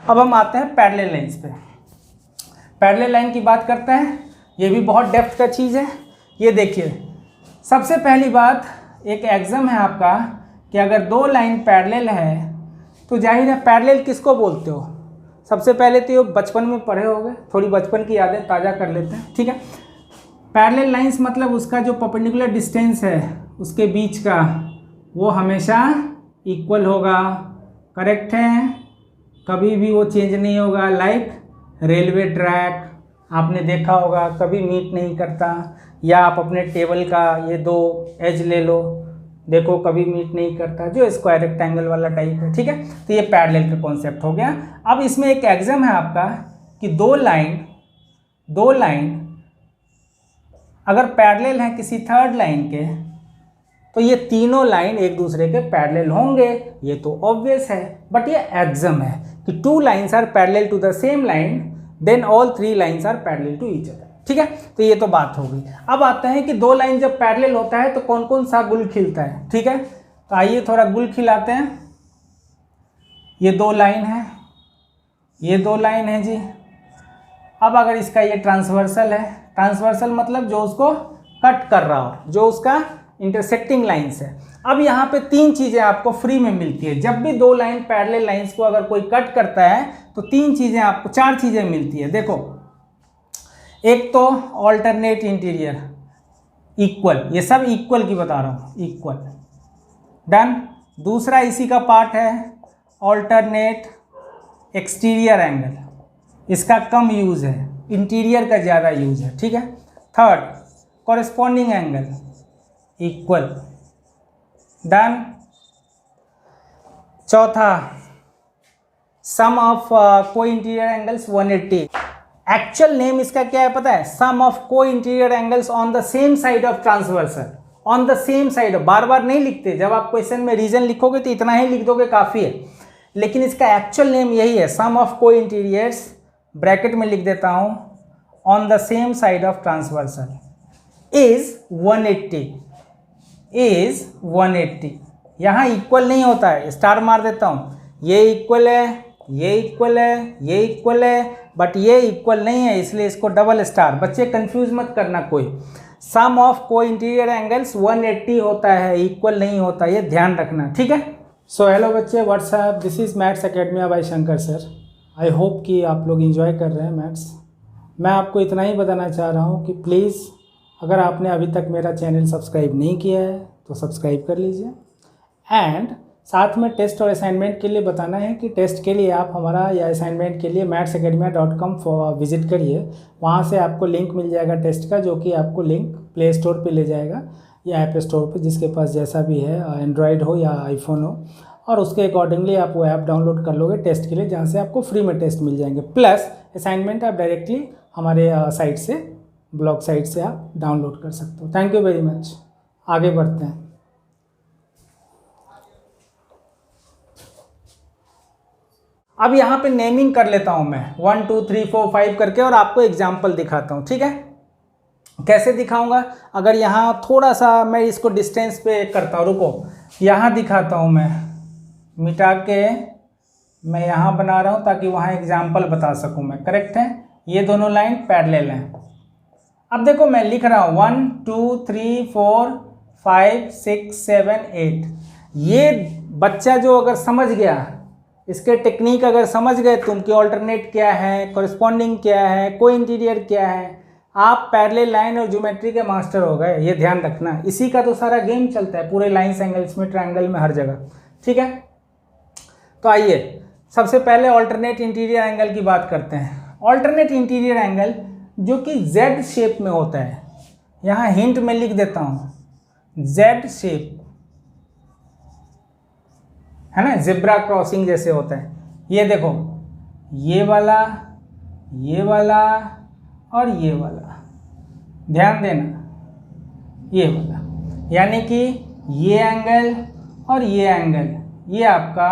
अब हम आते हैं पैरेलल लाइंस पे। पैरेलल लाइन की बात करते हैं, ये भी बहुत डेप्थ का चीज़ है। ये देखिए, सबसे पहली बात एक एग्जाम है आपका कि अगर दो लाइन पैरेलल है तो जाहिर है पैरेलल किसको बोलते हो। सबसे पहले तो ये बचपन में पढ़े होंगे, थोड़ी बचपन की यादें ताज़ा कर लेते हैं, ठीक है। पैरेलल लाइंस मतलब उसका जो परपेंडिकुलर डिस्टेंस है उसके बीच का वो हमेशा इक्वल होगा, करेक्ट है, कभी भी वो चेंज नहीं होगा। लाइक रेलवे ट्रैक आपने देखा होगा, कभी मीट नहीं करता। या आप अपने टेबल का ये दो एज ले लो, देखो कभी मीट नहीं करता, जो स्क्वायर रेक्टेंगल वाला टाइप है, ठीक है। तो ये पैरेलल का कॉन्सेप्ट हो गया। अब इसमें एक एग्जाम है आपका कि दो लाइन अगर पैरेलल है किसी थर्ड लाइन के तो ये तीनों लाइन एक दूसरे के पैरेलल होंगे, ये तो ऑब्वियस है। बट ये एग्जाम है कि two lines are parallel to the same line, then all three lines are parallel to each other, ठीक है। तो ये तो बात हो गई। अब आते हैं कि दो लाइन जब पैरेलल होता है तो कौन कौन सा गुल खिलता है, ठीक है। तो आइए थोड़ा गुल खिलाते हैं। ये दो लाइन है, ये दो लाइन है जी। अब अगर इसका ये ट्रांसवर्सल है, ट्रांसवर्सल मतलब जो उसको कट कर रहा हो, जो उसका इंटरसेक्टिंग लाइंस है। अब यहाँ पे तीन चीज़ें आपको फ्री में मिलती है। जब भी दो लाइन पैरेलल लाइंस को अगर कोई कट करता है तो तीन चीज़ें आपको, चार चीज़ें मिलती है। देखो, एक तो ऑल्टरनेट इंटीरियर, इक्वल, ये सब इक्वल की बता रहा हूँ, इक्वल, डन। दूसरा इसी का पार्ट है ऑल्टरनेट एक्सटीरियर एंगल, इसका कम यूज़ है, इंटीरियर का ज़्यादा यूज़ है, ठीक है। Third corresponding angle, equal, done. चौथा सम ऑफ को इंटीरियर एंगल्स 180। एक्चुअल नेम इसका क्या है पता है? सम ऑफ को interior angles on the same side of transversal, on the same side. बार बार नहीं लिखते, जब आप क्वेश्चन में रीजन लिखोगे तो इतना ही लिख दोगे, काफ़ी है। लेकिन इसका एक्चुअल नेम यही है, सम ऑफ को इंटीरियर्स, ब्रैकेट में लिख देता हूँ, on the same side of transversal is 180, is 180। यहाँ इक्वल नहीं होता है, स्टार मार देता हूँ, ये इक्वल है, ये इक्वल है, ये इक्वल है, बट ये इक्वल नहीं है, इसलिए इसको डबल स्टार। बच्चे कंफ्यूज मत करना कोई। सम ऑफ को इंटीरियर एंगल्स 180 होता है, इक्वल नहीं होता, ये ध्यान रखना, ठीक है। सो हेलो बच्चे, WhatsApp, this is maths academy by Shankar sir. I hope कि आप लोग एंजॉय कर रहे हैं मैथ्स। मैं आपको इतना ही बताना चाह रहा हूँ कि प्लीज़ अगर आपने अभी तक मेरा चैनल सब्सक्राइब नहीं किया है तो सब्सक्राइब कर लीजिए। एंड साथ में टेस्ट और असाइनमेंट के लिए बताना है कि टेस्ट के लिए आप हमारा, या असाइनमेंट के लिए mathsacademia.com विज़िट करिए। वहाँ से आपको लिंक मिल जाएगा टेस्ट का, जो कि आपको लिंक प्ले स्टोर पे ले जाएगा या ऐप स्टोर पे, जिसके पास जैसा भी है, एंड्रॉयड हो या आईफोन हो, और उसके अकॉर्डिंगली आप वो ऐप डाउनलोड कर लोगे टेस्ट के लिए, जहाँ से आपको फ्री में टेस्ट मिल जाएंगे। प्लस असाइनमेंट आप डायरेक्टली हमारे साइट से, ब्लॉग साइट से आप डाउनलोड कर सकते हो। Thank you very much. आगे बढ़ते हैं। अब यहाँ पे नेमिंग कर लेता हूँ मैं 1 2 3 4 5 करके, और आपको एग्जाम्पल दिखाता हूँ, ठीक है। कैसे दिखाऊंगा? अगर यहाँ थोड़ा सा मैं इसको डिस्टेंस पे करता हूँ, रुको, यहाँ दिखाता हूँ, मैं मिटा के मैं यहाँ बना रहा हूँ ताकि वहाँ एग्जाम्पल बता सकूँ मैं, करेक्ट है। ये दोनों लाइन पैरेलल हैं। अब देखो मैं लिख रहा हूँ 1 2 3 4 5 6 7 8। ये बच्चा जो अगर समझ गया, इसके टेक्निक अगर समझ गए तुम कि ऑल्टरनेट क्या है, कॉरेस्पॉन्डिंग क्या है, को इंटीरियर क्या है, आप पैरेलल लाइन और ज्योमेट्री के मास्टर हो गए। ये ध्यान रखना, इसी का तो सारा गेम चलता है पूरे लाइन्स एंगल्स में, ट्रायंगल में, हर जगह, ठीक है। तो आइए सबसे पहले ऑल्टरनेट इंटीरियर एंगल की बात करते हैं। ऑल्टरनेट इंटीरियर एंगल जो कि जेड शेप में होता है, यहाँ हिंट में लिख देता हूँ, जेड शेप है ना, जिब्रा क्रॉसिंग जैसे होता है। ये देखो, ये वाला, ये वाला और ये वाला, ध्यान देना, ये वाला, यानी कि ये एंगल और ये एंगल, ये आपका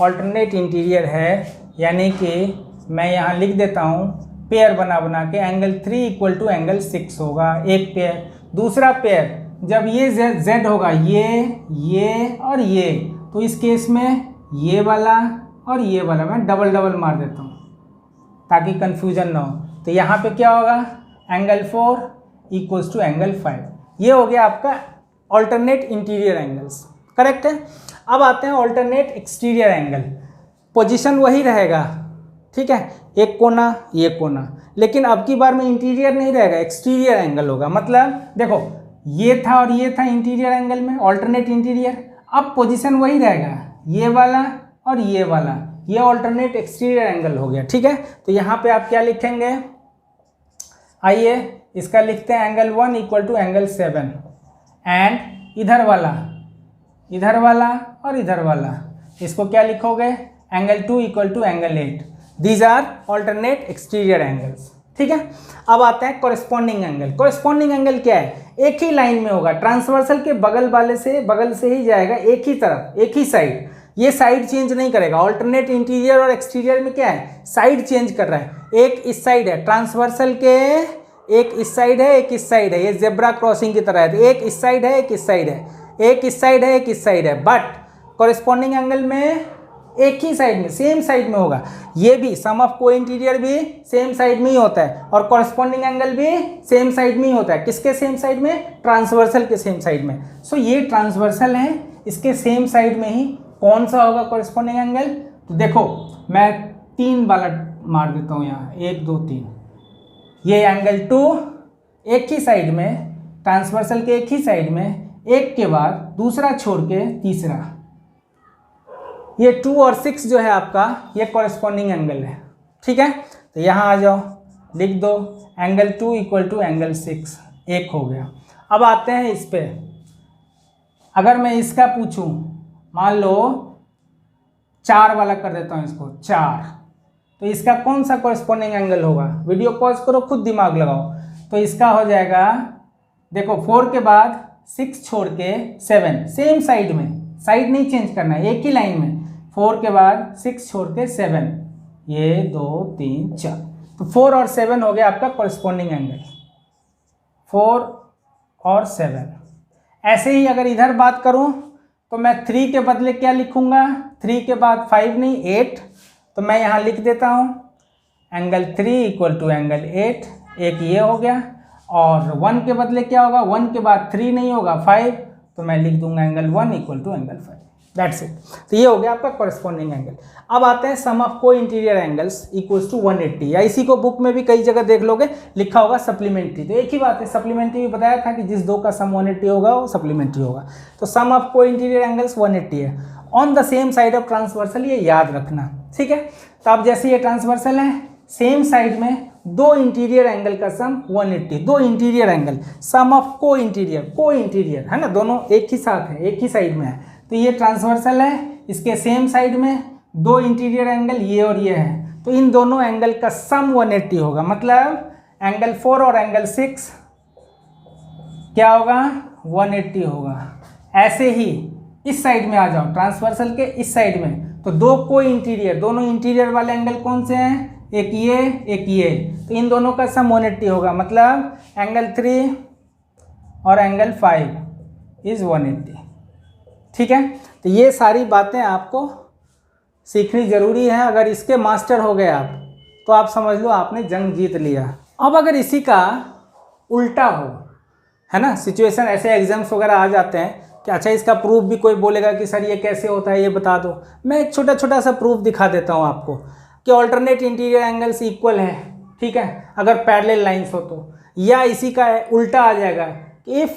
ऑल्टरनेट इंटीरियर है। यानी कि मैं यहाँ लिख देता हूँ पेयर बना बना के, एंगल 3 इक्वल टू एंगल 6 होगा, एक पेयर। दूसरा पेयर जब ये जेड होगा, ये और ये, तो इस केस में ये वाला और ये वाला मैं डबल डबल मार देता हूँ ताकि कंफ्यूजन ना हो। तो यहाँ पे क्या होगा, एंगल 4 इक्वल्स टू एंगल 5। ये हो गया आपका ऑल्टरनेट इंटीरियर एंगल्स, करेक्ट है। अब आते हैं ऑल्टरनेट एक्सटीरियर एंगल। पोजीशन वही रहेगा, ठीक है, एक कोना ये कोना, लेकिन अब की बार में इंटीरियर नहीं रहेगा, एक्सटीरियर एंगल होगा। मतलब देखो ये था और ये था इंटीरियर एंगल में, ऑल्टरनेट इंटीरियर। अब पोजीशन वही रहेगा, ये वाला और ये वाला, ये ऑल्टरनेट एक्सटीरियर एंगल हो गया, ठीक है। तो यहाँ पे आप क्या लिखेंगे, आइए इसका लिखते हैं angle 1 equal to angle 7 and इधर वाला और इधर वाला, इसको क्या लिखोगे, angle 2 equal to angle 8। These are alternate exterior angles, ठीक है। अब आता है कॉरेस्पॉन्डिंग एंगल। कॉरेस्पॉन्डिंग एंगल क्या है, एक ही लाइन में होगा, ट्रांसवर्सल के बगल से ही जाएगा, एक ही तरफ, एक ही साइड, ये साइड चेंज नहीं करेगा। ऑल्टरनेट इंटीरियर और एक्सटीरियर में क्या है, साइड चेंज कर रहा है। एक इस साइड है ट्रांसवर्सल के, एक इस साइड है, एक इस साइड है, ये जेब्रा क्रॉसिंग की तरह है। तो एक इस साइड है, एक इस साइड है, एक इस साइड है, एक इस साइड है, बट कॉरेस्पॉन्डिंग एंगल में एक ही साइड में, सेम साइड में होगा। ये भी सम ऑफ को इंटीरियर भी सेम साइड में ही होता है और कॉरेस्पॉन्डिंग एंगल भी सेम साइड में ही होता है। किसके सेम साइड में, ट्रांसवर्सल के सेम साइड में। सो ये ट्रांसवर्सल है, इसके सेम साइड में ही कौन सा होगा कॉरेस्पॉन्डिंग एंगल। तो देखो मैं 3 वाला मार देता हूँ यहाँ, 1 2 3। ये एंगल 2 एक ही साइड में, ट्रांसवर्सल के एक ही साइड में, एक के बाद दूसरा छोड़ के तीसरा, ये 2 और 6 जो है आपका, ये कॉरेस्पॉन्डिंग एंगल है, ठीक है। तो यहाँ आ जाओ, लिख दो एंगल 2 इक्वल टू एंगल 6, एक हो गया। अब आते हैं इस पे, अगर मैं इसका पूछूं, मान लो 4 वाला कर देता हूँ इसको, 4, तो इसका कौन सा कॉरेस्पॉन्डिंग एंगल होगा। वीडियो पॉज करो, खुद दिमाग लगाओ। तो इसका हो जाएगा, देखो 4 के बाद 6 छोड़ के 7, सेम साइड में, साइड नहीं चेंज करना है, एक ही लाइन में। 4 के बाद 6 छोड़ के 7, ये 2 3 4, तो 4 और 7 हो गया आपका कॉरेस्पॉन्डिंग एंगल, 4 और 7। ऐसे ही अगर इधर बात करूं तो मैं 3 के बदले क्या लिखूंगा, 3 के बाद 5 नहीं 8, तो मैं यहाँ लिख देता हूँ एंगल 3 इक्वल टू एंगल 8, एक ये हो गया। और 1 के बदले क्या होगा, 1 के बाद 3 नहीं होगा 5, तो मैं लिख दूंगा angle 1 equal to angle 5, that's it. तो ये हो गया आपका कॉरेस्पॉन्डिंग एंगल। अब आते हैं सम ऑफ को इंटीरियर एंगल्स इक्वल्स टू 180, या इसी को बुक में भी कई जगह देख लोगे लिखा होगा सप्लीमेंट्री। तो एक ही बात है, सप्लीमेंट्री भी बताया था कि जिस 2 का सम 180 होगा वो सप्लीमेंट्री होगा। तो सम ऑफ को इंटीरियर एंगल्स 180 है on the same side of transversal, ये याद रखना, ठीक है। तो अब जैसे ये ट्रांसवर्सल है, सेम साइड में 2 इंटीरियर एंगल का सम 180, 2 इंटीरियर एंगल, सम ऑफ को इंटीरियर है ना, दोनों एक ही साथ है, एक ही साइड में है। तो ये ट्रांसवर्सल है, इसके सेम साइड में 2 इंटीरियर एंगल, ये और ये है, तो इन दोनों एंगल का सम 180 होगा। मतलब एंगल 4 और एंगल 6 क्या होगा, 180 होगा। ऐसे ही इस साइड में आ जाओ, ट्रांसवर्सल के इस साइड में, तो 2 को इंटीरियर, दोनों इंटीरियर वाले एंगल कौन से हैं, एक ये एक ये, तो इन दोनों का सम 180 होगा। मतलब एंगल 3 और एंगल 5 इज 180, ठीक है। तो ये सारी बातें आपको सीखनी जरूरी है। अगर इसके मास्टर हो गए आप, तो आप समझ लो आपने जंग जीत लिया। अब अगर इसी का उल्टा हो, है ना, सिचुएशन ऐसे एग्जाम्स वगैरह आ जाते हैं कि अच्छा इसका प्रूफ भी कोई बोलेगा कि सर ये कैसे होता है, ये बता दो। मैं एक छोटा छोटा सा प्रूफ दिखा देता हूँ आपको कि ऑल्टरनेट इंटीरियर एंगल्स इक्वल है, ठीक है, अगर पैरेलल लाइंस हो तो। या इसी का उल्टा आ जाएगा कि if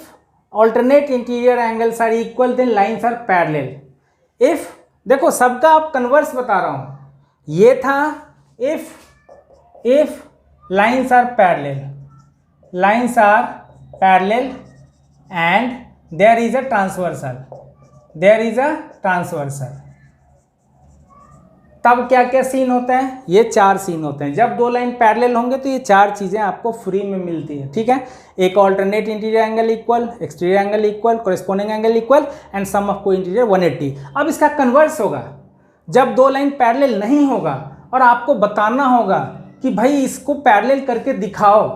alternate interior angles are equal then lines are parallel. If, देखो सबका आप कन्वर्स बता रहा हूँ, ये था if lines are parallel and there is a transversal, तब क्या क्या सीन होता है, ये 4 सीन होते हैं। जब 2 लाइन पैरेलल होंगे तो ये 4 चीज़ें आपको फ्री में मिलती है, ठीक है। एक alternate interior angle equal, exterior angle equal, corresponding angle equal and sum of को इंटीरियर 180। अब इसका कन्वर्स होगा, जब 2 लाइन पैरेलल नहीं होगा और आपको बताना होगा कि भाई इसको पैरेलल करके दिखाओ,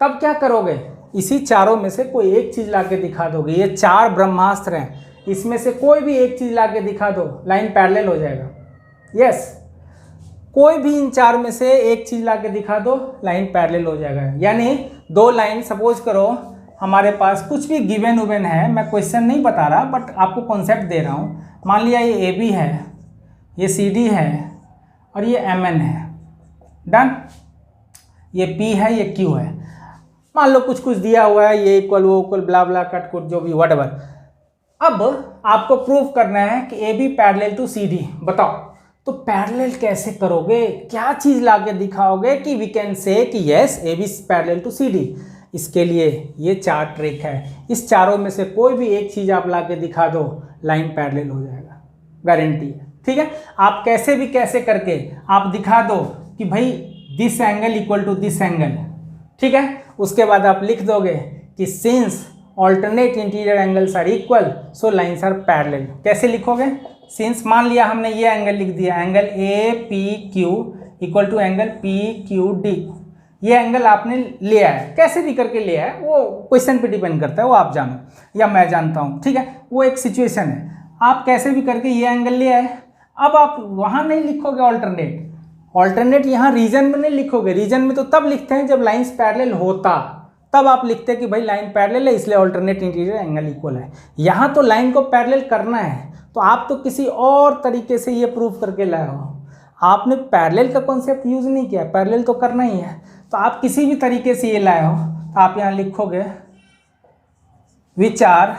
तब क्या करोगे, इसी चारों में से कोई एक चीज़ ला के दिखा दोगे। ये 4 ब्रह्मास्त्र हैं, इसमें से कोई भी एक चीज़ ला के दिखा दो, लाइन पैरेलल हो जाएगा। यस, कोई भी इन चार में से एक चीज़ ला के दिखा दो, लाइन पैरेलल हो जाएगा। यानी दो लाइन, सपोज करो हमारे पास कुछ भी गिवन उवन है, मैं क्वेश्चन नहीं बता रहा बट आपको कॉन्सेप्ट दे रहा हूँ। मान लिया ये ए बी है, ये सी डी है और ये एम एन है, डन। ये पी है, ये क्यू है, मान लो कुछ कुछ दिया हुआ है, ये इक्वल वो इक्वल ब्ला ब्ला कट कुट जो भी व्हाटएवर। अब आपको प्रूव करना है कि A B parallel to C D. बताओ तो पैरेलल कैसे करोगे, क्या चीज़ लाके दिखाओगे कि वी कैन से कि yes A B parallel to C D. इसके लिए ये चार ट्रिक है, इस चारों में से कोई भी एक चीज़ आप लाके दिखा दो, लाइन पैरेलल हो जाएगा, गारंटी है। ठीक है, आप कैसे भी कैसे करके आप दिखा दो कि भाई this angle equal to this angle. ठीक है, उसके बाद आप लिख दोगे कि since alternate interior angles are equal so lines are parallel. कैसे लिखोगे, सिंस मान लिया हमने ये एंगल लिख दिया, angle A P Q equal to angle P Q D. ये एंगल आपने लिया है, कैसे भी करके लिया है, वो क्वेश्चन पे डिपेंड करता है, वो आप जानो या मैं जानता हूँ। ठीक है, वो एक सिचुएशन है, आप कैसे भी करके ये एंगल लिया है। अब आप वहाँ नहीं लिखोगे ऑल्टरनेट, ऑल्टरनेट यहाँ रीजन में नहीं लिखोगे। रीजन में तो तब लिखते हैं जब लाइन्स पैरेलल होता, तब आप लिखते हैं कि भाई लाइन पैरेलल है इसलिए ऑल्टरनेट इंटीरियर एंगल इक्वल है। यहाँ तो लाइन को पैरेलल करना है, तो आप तो किसी और तरीके से ये प्रूव करके लाए हो, आपने पैरेलल का कॉन्सेप्ट यूज़ नहीं किया, पैरेलल तो करना ही है। तो आप किसी भी तरीके से ये लाए हो, तो आप यहाँ लिखोगे which are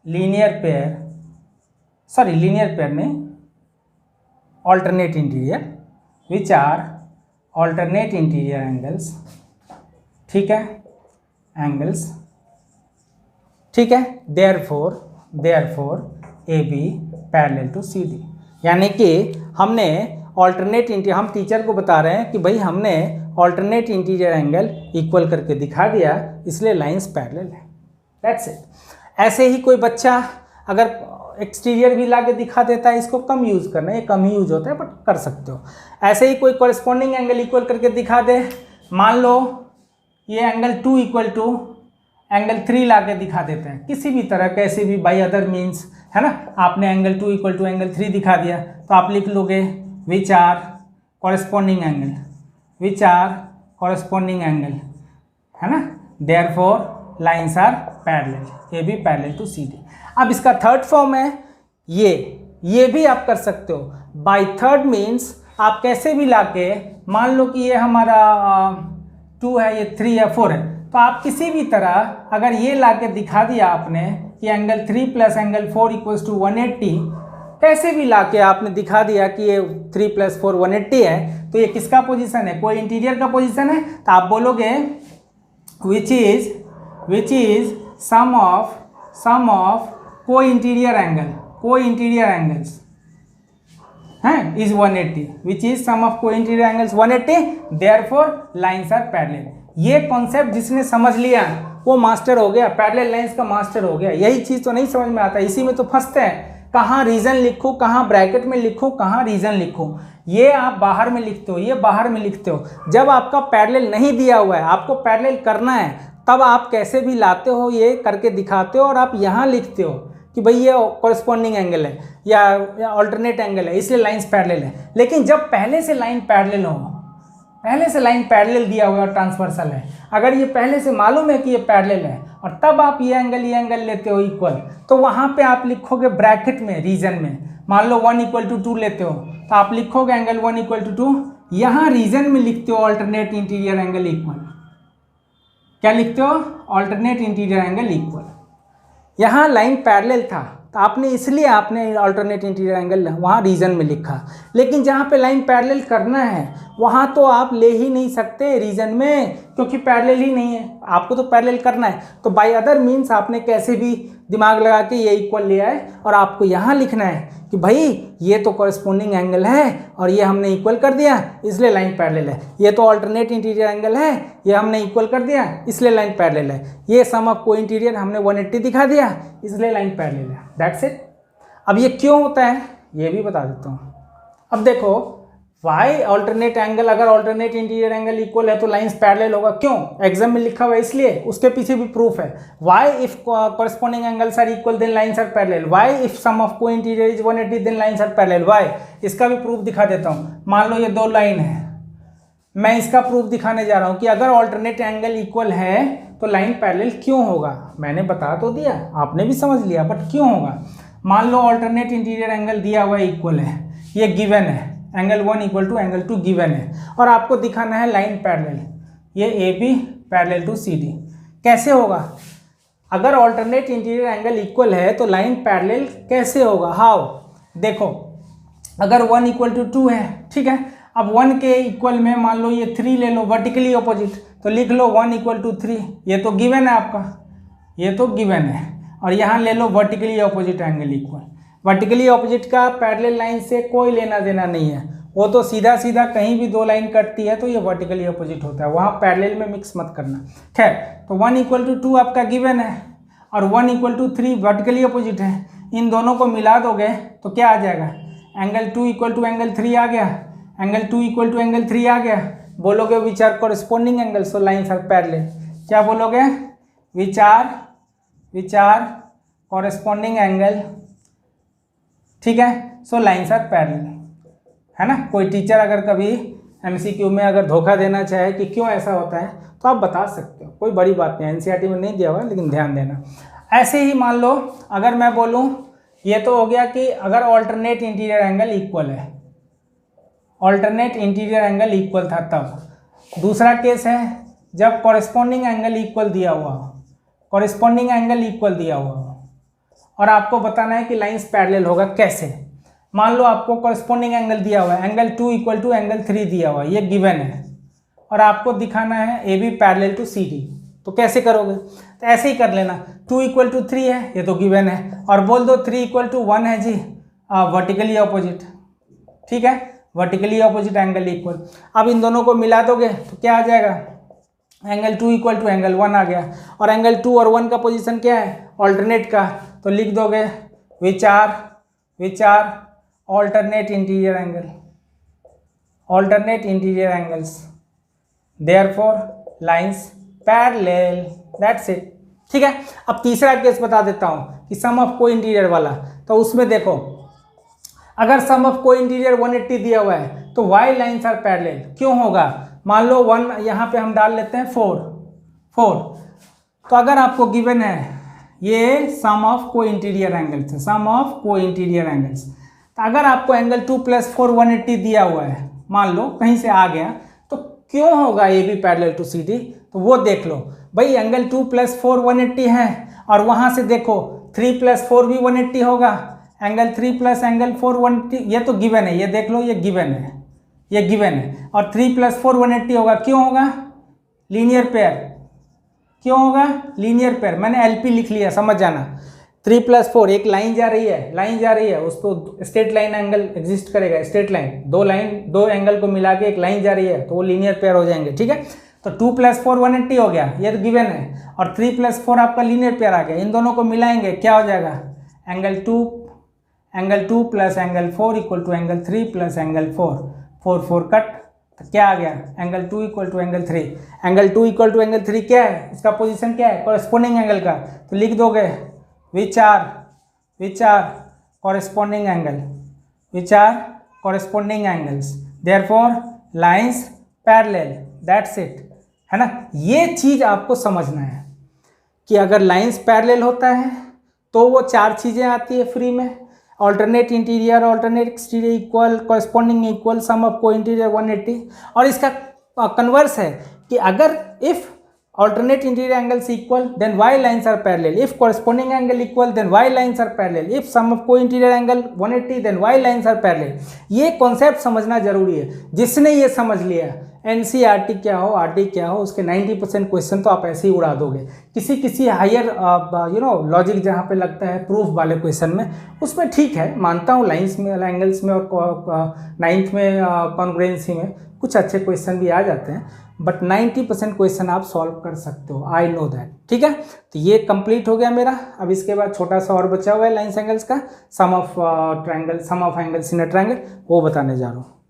linear pair, sorry linear pair नहीं, alternate interior, which are alternate interior angles. ठीक है, एंगल्स, ठीक है, therefore A B parallel to C D. यानी कि हमने ऑल्टरनेट इंटीरियर, हम टीचर को बता रहे हैं कि भाई हमने ऑल्टरनेट इंटीरियर एंगल इक्वल करके दिखा दिया, इसलिए लाइंस पैरेलल है, दैट्स इट। ऐसे ही कोई बच्चा अगर एक्सटीरियर भी लाके दिखा देता है, इसको कम यूज़ करना है, ये कम ही यूज होता है बट कर सकते हो। ऐसे ही कोई कॉरेस्पॉन्डिंग एंगल इक्वल करके दिखा दे, मान लो ये एंगल 2 इक्वल टू एंगल 3 लाके दिखा देते हैं, किसी भी तरह कैसे भी बाई अदर मीन्स, है ना। आपने एंगल 2 इक्वल टू एंगल 3 दिखा दिया, तो आप लिख लोगे which are corresponding angle, which are corresponding angle, है ना, therefore lines are parallel, A B parallel to C D. अब इसका थर्ड फॉर्म है ये भी आप कर सकते हो। बाय थर्ड मीन्स आप कैसे भी लाके, मान लो कि ये हमारा 2 है, ये 3 है, 4 है, तो आप किसी भी तरह अगर ये लाके दिखा दिया आपने कि angle 3 plus angle 4 equals to 180, कैसे भी लाके आपने दिखा दिया कि ये 3 प्लस 4 180 है, तो ये किसका पोजीशन है, कोई इंटीरियर का पोजीशन है, तो आप बोलोगे which is sum of co interior angles हैं is 180, which is sum of co interior angles 180, therefore lines are parallel. ये कॉन्सेप्ट जिसने समझ लिया वो मास्टर हो गया, पैरेलल लाइन्स का मास्टर हो गया। यही चीज़ तो नहीं समझ में आता, इसी में तो फंसते हैं, कहाँ रीजन लिखूँ, कहाँ ब्रैकेट में लिखूँ, कहाँ रीजन लिखूँ। ये आप बाहर में लिखते हो, ये बाहर में लिखते हो। जब आपका पैरेलल नहीं दिया हुआ है, आपको पैरेलल करना है, तब आप कैसे भी लाते हो, ये करके दिखाते हो और आप यहाँ लिखते हो कि भाई ये कॉरेस्पॉन्डिंग एंगल है या ऑल्टरनेट एंगल है, इसलिए लाइन्स पैरेलल है। लेकिन जब पहले से लाइन पैरेलल हो, पहले से लाइन पैरेलल दिया हुआ और ट्रांसवर्सल है, अगर ये पहले से मालूम है कि ये पैरेलल है और तब आप ये एंगल लेते हो इक्वल, तो वहाँ पे आप लिखोगे ब्रैकेट में, रीजन में, मान लो 1 इक्वल टू 2 लेते हो, तो आप लिखोगे एंगल 1 इक्वल टू 2, यहाँ रीजन में लिखते हो ऑल्टरनेट इंटीरियर एंगल इक्वल। क्या लिखते हो, ऑल्टरनेट इंटीरियर एंगल इक्वल। यहाँ लाइन पैरेलल था, तो आपने ऑल्टरनेट इंटीरियर एंगल वहाँ रीजन में लिखा। लेकिन जहाँ पे लाइन पैरेलल करना है, वहाँ तो आप ले ही नहीं सकते रीजन में, क्योंकि पैरेलल ही नहीं है, आपको तो पैरेलल करना है। तो बाय अदर मीन्स आपने कैसे भी दिमाग लगा के ये इक्वल लिया है, और आपको यहाँ लिखना है कि भाई ये तो कॉरेस्पॉन्डिंग एंगल है और ये हमने इक्वल कर दिया, इसलिए लाइन पैरेलल है। ये तो ऑल्टरनेट इंटीरियर एंगल है, ये हमने इक्वल कर दिया, इसलिए लाइन पैरेलल है। ये सम ऑफ को इंटीरियर हमने 180 दिखा दिया, इसलिए लाइन पैरेलल है, दैट्स इट। अब ये क्यों होता है ये भी बता देता हूँ। अब देखो वाई ऑल्टरनेट एंगल, अगर ऑल्टरनेट इंटीरियर एंगल इक्वल है तो लाइंस पैरेलल होगा। क्यों? एग्जाम में लिखा हुआ है इसलिए, उसके पीछे भी प्रूफ है। Why if corresponding angles are equal then lines are parallel. Why if sum of को interior is 180 then lines are parallel. Why, इसका भी प्रूफ दिखा देता हूँ। मान लो ये दो लाइन है, मैं इसका प्रूफ दिखाने जा रहा हूँ कि अगर ऑल्टरनेट एंगल इक्वल है तो लाइन पैरेलल क्यों होगा। मैंने बता तो दिया, आपने भी समझ लिया, बट क्यों होगा। मान लो ऑल्टरनेट इंटीरियर एंगल दिया हुआ है इक्वल है, ये गिवन है, angle 1 equal to angle 2 given है, और आपको दिखाना है लाइन पैरेलल, ये A B parallel to C D. कैसे होगा? अगर ऑल्टरनेट इंटीरियर एंगल इक्वल है तो लाइन पैरेलल कैसे होगा? हाउ? देखो, अगर 1 इक्वल टू 2 है, ठीक है, अब 1 के इक्वल में मान लो ये 3 ले लो, वर्टिकली ऑपोजिट, तो लिख लो 1 इक्वल टू 3, ये तो गिवन है आपका, ये तो गिवन है। और यहाँ ले लो vertically opposite angle equal. Vertically opposite का पैरेलल लाइन से कोई लेना देना नहीं है, वो तो सीधा सीधा कहीं भी दो लाइन कटती है तो ये वर्टिकली ऑपोजिट होता है, वहाँ पैरेलल में मिक्स मत करना। खैर, तो 1 इक्वल टू 2 आपका गिवन है और 1 इक्वल टू 3 वर्टिकली ऑपोजिट है। इन दोनों को मिला दोगे तो क्या आ जाएगा? एंगल 2 इक्वल टू एंगल 3 आ गया, एंगल 2 इक्वल टू एंगल 3 आ गया। बोलोगे which are corresponding angle, so lines are parallel. क्या बोलोगे? विच आर कॉरेस्पॉन्डिंग एंगल, ठीक है, सो लाइन्स आर पैरेलल, है ना। कोई टीचर अगर कभी एमसीक्यू में अगर धोखा देना चाहे कि क्यों ऐसा होता है तो आप बता सकते हो, कोई बड़ी बात नहीं, एनसीईआरटी में नहीं दिया हुआ, लेकिन ध्यान देना। ऐसे ही मान लो अगर मैं बोलूँ, ये तो हो गया कि अगर ऑल्टरनेट इंटीरियर एंगल इक्वल है, ऑल्टरनेट इंटीरियर एंगल इक्वल था तब। दूसरा केस है जब कॉरेस्पॉन्डिंग एंगल इक्वल दिया हुआ हो, कॉरेस्पॉन्डिंग एंगल इक्वल दिया हुआ हो और आपको बताना है कि लाइंस पैरेलल होगा। कैसे? मान लो आपको कॉरेस्पॉन्डिंग एंगल दिया हुआ है, एंगल 2 इक्वल टू एंगल 3 दिया हुआ है, ये गिवन है, और आपको दिखाना है A B parallel to C D. तो कैसे करोगे? तो ऐसे ही कर लेना, 2 इक्वल टू 3 है, ये तो गिवन है, और बोल दो 3 इक्वल टू 1 है जी, वर्टिकली ऑपोजिट, ठीक है, वर्टिकली ऑपोजिट एंगल इक्वल। अब इन दोनों को मिला दोगे तो क्या आ जाएगा? एंगल 2 इक्वल टू एंगल 1 आ गया, और एंगल 2 और 1 का पोजीशन क्या है? ऑल्टरनेट का, तो लिख दोगे which are alternate interior angle, alternate interior angles, therefore lines parallel, that's it, ठीक है। अब तीसरा केस बता देता हूँ कि सम ऑफ को इंटीरियर वाला। तो उसमें देखो, अगर सम ऑफ को इंटीरियर 180 दिया हुआ है तो वाई लाइंस आर पैरेलल क्यों होगा? मान लो 1 यहाँ पे हम डाल लेते हैं 4। तो अगर आपको गिवन है ये सम ऑफ को इंटीरियर एंगल्स है, सम ऑफ को इंटीरियर एंगल्स, तो अगर आपको एंगल 2 + 4 180 दिया हुआ है, मान लो कहीं से आ गया, तो क्यों होगा A B parallel to C D? तो वो देख लो भाई, एंगल 2 + 4 180 है, और वहाँ से देखो 3 + 4 भी 180 होगा, एंगल 3 + एंगल 4 180, ये तो गिवन है, ये देख लो, ये गिवन है, ये गिवन है, और 3 + 4 180 होगा। क्यों होगा? Linear pair. क्यों होगा? Linear pair. मैंने एलपी लिख लिया, समझ जाना। 3 + 4, एक लाइन जा रही है, लाइन जा रही है, उसको स्ट्रेट लाइन एंगल एग्जिस्ट करेगा, स्ट्रेट लाइन, दो एंगल को मिला के एक लाइन जा रही है, तो वो लीनियर पेयर हो जाएंगे, ठीक है। तो 2 + 4 180 हो गया, ये तो गिवन है, और 3 + 4 आपका लीनियर पेयर आ गया। इन दोनों को मिलाएंगे, क्या हो जाएगा? Angle 2 + angle 4 equal to angle 3 + angle 4 cut, तो क्या आ गया? Angle 2 equal to angle 3। Angle 2 equal to angle 3 क्या है? इसका पोजीशन क्या है? कॉरेस्पॉन्डिंग एंगल का, तो लिख दोगे which are corresponding angle, which are corresponding angles, therefore lines parallel, that's it, है ना। ये चीज़ आपको समझना है कि अगर लाइंस पैरेलल होता है तो वो 4 चीज़ें आती है फ्री में, alternate interior, alternate exterior equal, corresponding equal, sum of को इंटीरियर 180। और इसका कन्वर्स है कि अगर if alternate interior angles equal then y lines are parallel, if corresponding angle equal then y lines are parallel, if sum of co-interior angle 180 then y lines are parallel। ये concept समझना जरूरी है। जिसने ये समझ लिया, एनसीईआरटी क्या हो, आरटी क्या हो, उसके 90% क्वेश्चन तो आप ऐसे ही उड़ा दोगे। किसी हायर लॉजिक जहाँ पे लगता है प्रूफ वाले क्वेश्चन में, उसमें ठीक है, मानता हूँ लाइंस में, एंगल्स में और 9th में कॉन्ग्रुएंसी में कुछ अच्छे क्वेश्चन भी आ जाते हैं, बट 90% क्वेश्चन आप सॉल्व कर सकते हो, आई नो दैट, ठीक है। तो ये कंप्लीट हो गया मेरा। अब इसके बाद छोटा सा और बचा हुआ है लाइंस एंगल्स का, sum of angles in a triangle, वो बताने जा रहा हूँ।